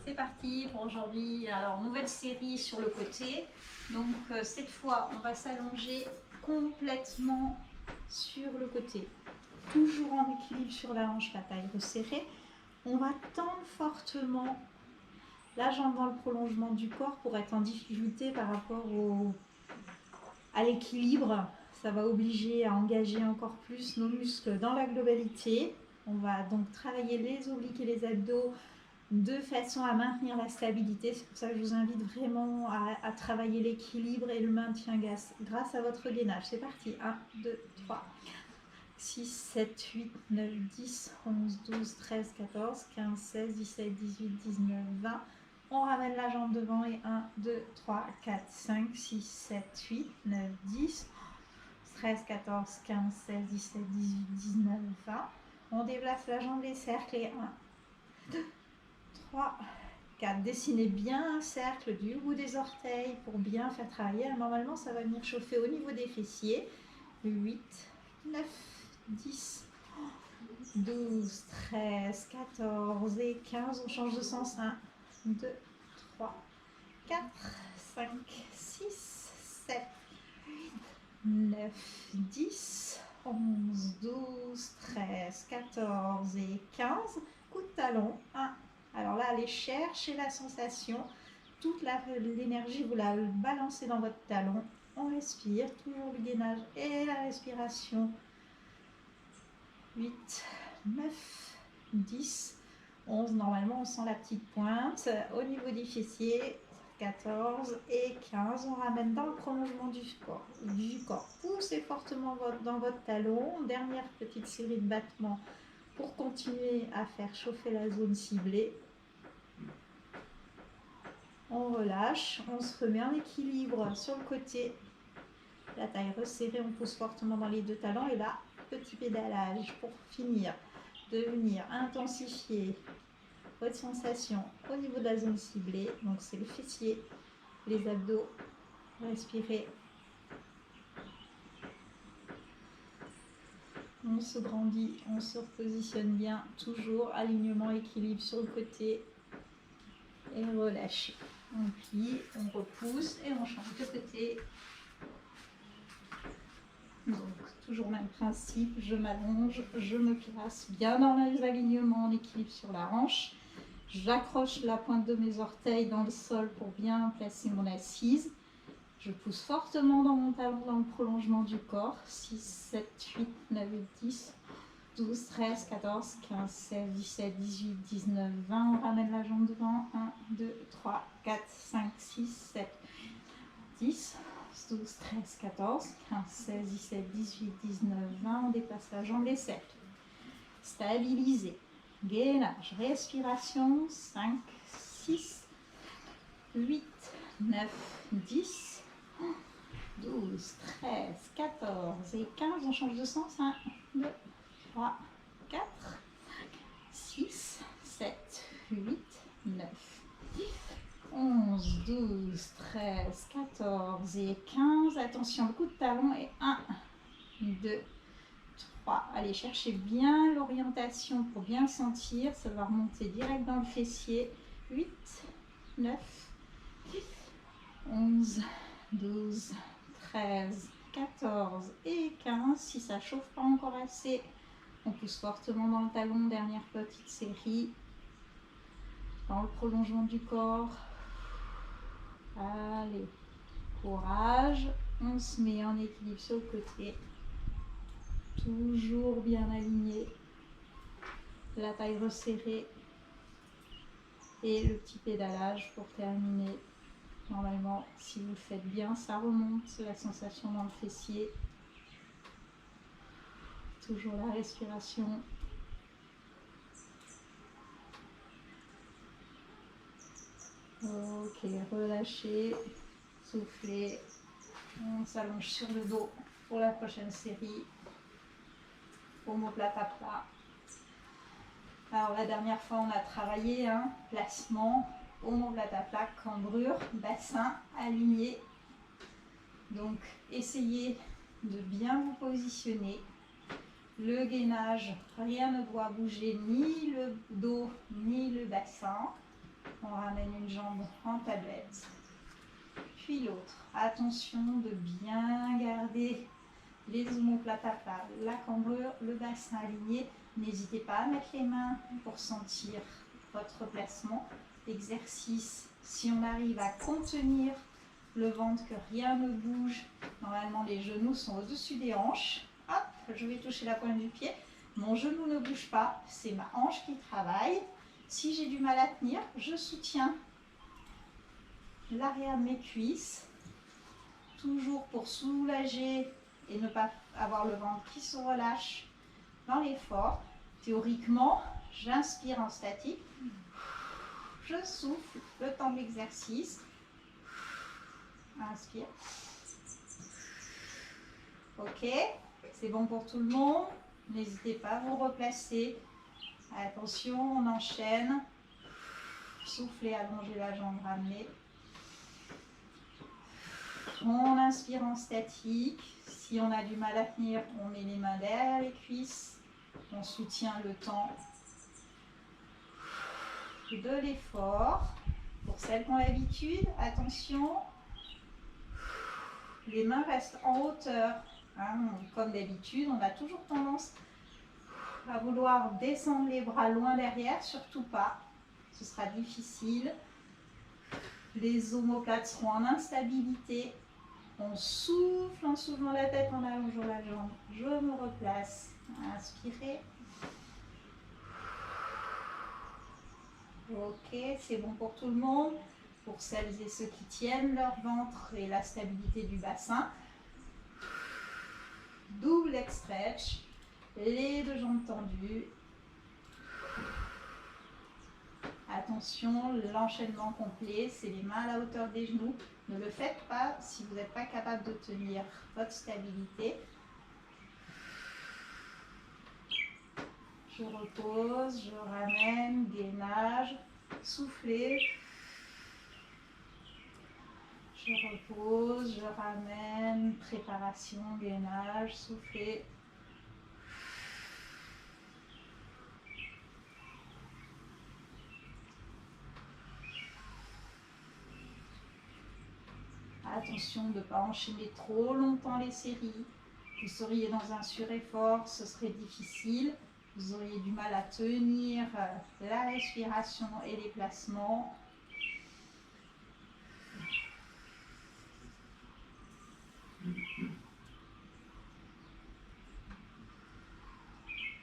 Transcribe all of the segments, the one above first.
C'est parti pour aujourd'hui. Alors, nouvelle série sur le côté. Donc, cette fois, on va s'allonger complètement sur le côté. Toujours en équilibre sur la hanche, la taille resserrée. On va tendre fortement la jambe dans le prolongement du corps pour être en difficulté par rapport à l'équilibre. Ça va obliger à engager encore plus nos muscles dans la globalité. On va donc travailler les obliques et les abdos de façon à maintenir la stabilité. C'est pour ça que je vous invite vraiment à travailler l'équilibre et le maintien grâce à votre gainage. C'est parti. 1, 2, 3, 6, 7, 8, 9, 10, 11, 12, 13, 14, 15, 16, 17, 18, 19, 20. On ramène la jambe devant et 1, 2, 3, 4, 5, 6, 7, 8, 9, 10, 13, 14, 15, 16, 17, 18, 19, 20. On déplace la jambe, les cercles et 1, 2, 3, 4. Dessinez bien un cercle du bout des orteils pour bien faire travailler. Normalement, ça va venir chauffer au niveau des fessiers. 8, 9, 10, 12, 13, 14 et 15. On change de sens. 1, 2, 3, 4, 5, 6, 7, 8, 9, 10, 11, 12, 13, 14 et 15. Coup de talon. 1. Alors là, allez chercher la sensation. Toute l'énergie, vous la balancez dans votre talon. On respire. Toujours le gainage et la respiration. 8, 9, 10, 11. Normalement, on sent la petite pointe. Au niveau des fessiers, 14 et 15. On ramène dans le prolongement du corps. Poussez fortement dans votre talon. Dernière petite série de battements pour continuer à faire chauffer la zone ciblée. On relâche, on se remet en équilibre sur le côté. La taille resserrée, on pousse fortement dans les deux talons. Et là, petit pédalage pour finir de venir intensifier votre sensation au niveau de la zone ciblée. Donc c'est le fessier, les abdos. Respirez. On se grandit, on se repositionne bien. Toujours alignement, équilibre sur le côté. Et relâchez. On plie, on repousse et on change de côté. Donc, toujours le même principe, je m'allonge, je me place bien dans les alignements en équilibre sur la hanche. J'accroche la pointe de mes orteils dans le sol pour bien placer mon assise. Je pousse fortement dans mon talon dans le prolongement du corps. 6, 7, 8, 9, 10, 12, 13, 14, 15, 16, 17, 18, 19, 20. On ramène la jambe devant. 1, 2, 3, 4, 5, 6, 7, 10, 12, 13, 14, 15, 16, 17, 18, 19, 20. On déplace la jambe, les cercles. Stabilisez. Gainage. Respiration. 5, 6, 8, 9, 10, 12, 13, 14 et 15. On change de sens. 1, 2, 3, 4, 6, 7, 8, 9, 10, 11, 12, 13, 14 et 15. Attention, le coup de talon est 1, 2, 3. Allez, cherchez bien l'orientation pour bien sentir. Ça va remonter direct dans le fessier. 8, 9, 10, 11, 12, 13, 14 et 15. Si ça ne chauffe pas encore assez, on pousse fortement dans le talon. Dernière petite série. Dans le prolongement du corps. Allez, courage. On se met en équilibre sur le côté. Toujours bien aligné. La taille resserrée. Et le petit pédalage pour terminer. Normalement, si vous le faites bien, ça remonte la sensation dans le fessier. Toujours la respiration. Ok, relâchez, soufflez. On s'allonge sur le dos pour la prochaine série. Omoplate à plat. Alors la dernière fois, on a travaillé placement, omoplate à plat, cambrure, bassin aligné. Donc essayez de bien vous positionner. Le gainage, rien ne doit bouger, ni le dos, ni le bassin. On ramène une jambe en tablette, puis l'autre. Attention de bien garder les omoplates à plat, la cambrure, le bassin aligné. N'hésitez pas à mettre les mains pour sentir votre placement. Exercice, si on arrive à contenir le ventre, que rien ne bouge, normalement les genoux sont au-dessus des hanches. Hop, je vais toucher la pointe du pied. Mon genou ne bouge pas, c'est ma hanche qui travaille. Si j'ai du mal à tenir, je soutiens l'arrière de mes cuisses, toujours pour soulager et ne pas avoir le ventre qui se relâche dans l'effort. Théoriquement, j'inspire en statique, je souffle le temps de l'exercice. Inspire. Ok, c'est bon pour tout le monde. N'hésitez pas à vous replacer. Attention, on enchaîne. Soufflez, allongez la jambe, ramenez. On inspire en statique. Si on a du mal à tenir, on met les mains derrière les cuisses. On soutient le temps de l'effort. Pour celles qui ont l'habitude, attention, les mains restent en hauteur. Comme d'habitude, on a toujours tendance à vouloir descendre les bras loin derrière, surtout pas. Ce sera difficile. Les omoplates seront en instabilité. On souffle en soulevant la tête, en allongeant la jambe. Je me replace. Inspirez. Ok, c'est bon pour tout le monde. Pour celles et ceux qui tiennent leur ventre et la stabilité du bassin. Double leg stretch. Les deux jambes tendues. Attention, l'enchaînement complet, c'est les mains à la hauteur des genoux. Ne le faites pas si vous n'êtes pas capable de tenir votre stabilité. Je repose, je ramène, gainage, soufflez. Je repose, je ramène, préparation, gainage, soufflez. Attention de ne pas enchaîner trop longtemps les séries. Vous seriez dans un sureffort, ce serait difficile. Vous auriez du mal à tenir la respiration et les placements.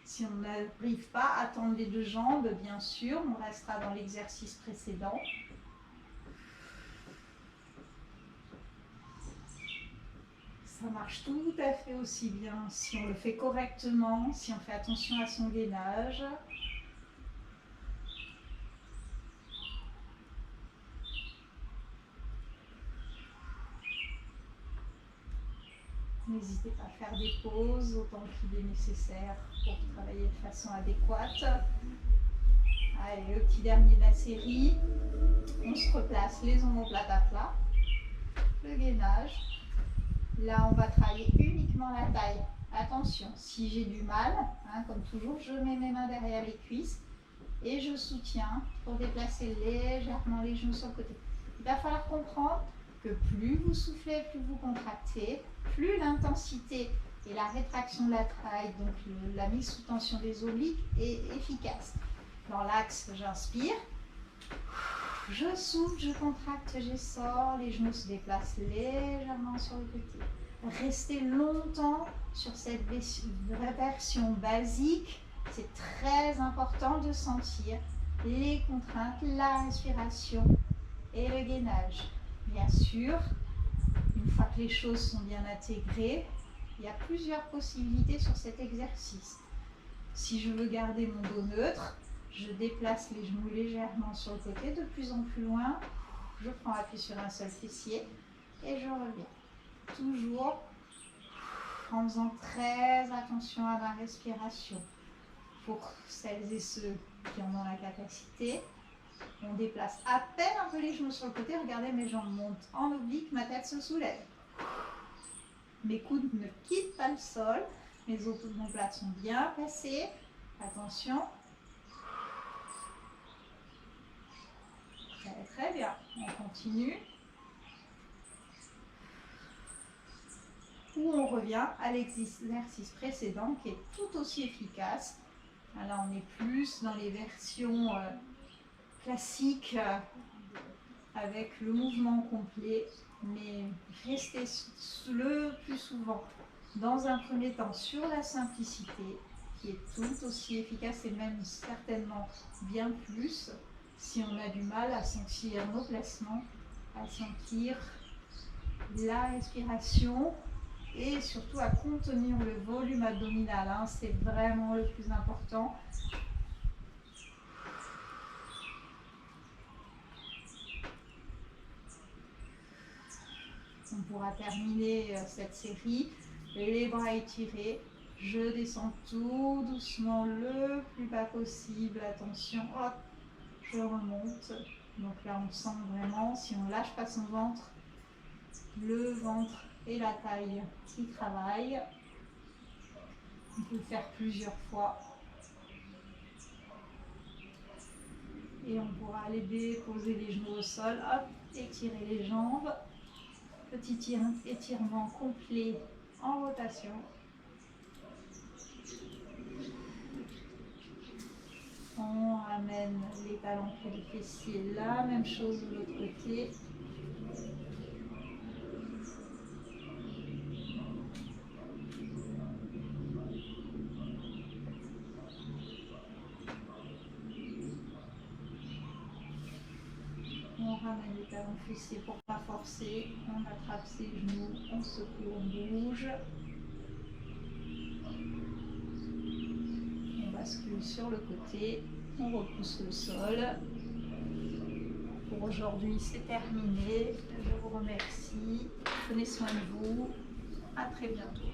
Si on n'arrive pas à tendre les deux jambes, bien sûr, on restera dans l'exercice précédent. Ça marche tout à fait aussi bien si on le fait correctement, si on fait attention à son gainage. N'hésitez pas à faire des pauses autant qu'il est nécessaire pour travailler de façon adéquate. Allez, le petit dernier de la série. On se replace les omoplates à plat. Le gainage. Là, on va travailler uniquement la taille. Attention, si j'ai du mal, comme toujours, je mets mes mains derrière les cuisses et je soutiens pour déplacer légèrement les genoux sur le côté. Il va falloir comprendre que plus vous soufflez, plus vous contractez, plus l'intensité et la rétraction de la taille, donc la mise sous tension des obliques, est efficace. Dans l'axe, j'inspire. Je souffle, je contracte, j'essore, les genoux se déplacent légèrement sur le côté. Restez longtemps sur cette version basique. C'est très important de sentir les contraintes, la respiration et le gainage. Bien sûr, une fois que les choses sont bien intégrées, il y a plusieurs possibilités sur cet exercice. Si je veux garder mon dos neutre, je déplace les genoux légèrement sur le côté, de plus en plus loin. Je prends appui sur un seul fessier et je reviens. Toujours en faisant très attention à la respiration. Pour celles et ceux qui en ont la capacité, on déplace à peine un peu les genoux sur le côté. Regardez, mes jambes montent en oblique, ma tête se soulève. Mes coudes ne quittent pas le sol. Mes omoplates sont bien placées. Attention. On continue. Ou on revient à l'exercice précédent qui est tout aussi efficace. Là, on est plus dans les versions classiques avec le mouvement complet, mais restez le plus souvent dans un premier temps sur la simplicité qui est tout aussi efficace et même certainement bien plus si on a du mal à sentir nos placements, à sentir la respiration et surtout à contenir le volume abdominal, hein. C'est vraiment le plus important. On pourra terminer cette série, les bras étirés. Je descends tout doucement le plus bas possible. Attention, hop, je remonte. Donc là, on sent vraiment, si on ne lâche pas son ventre, le ventre et la taille qui travaillent. On peut le faire plusieurs fois. Et on pourra aller déposer les genoux au sol, hop, étirer les jambes. Petit étirement complet en rotation. On ramène les talons près du fessier, la même chose de l'autre côté. On ramène les talons fessiers pour ne pas forcer. On attrape ses genoux, on secoue, on bouge. On bascule sur le côté, on repousse le sol. Pour aujourd'hui, c'est terminé. Je vous remercie. Prenez soin de vous. À très bientôt.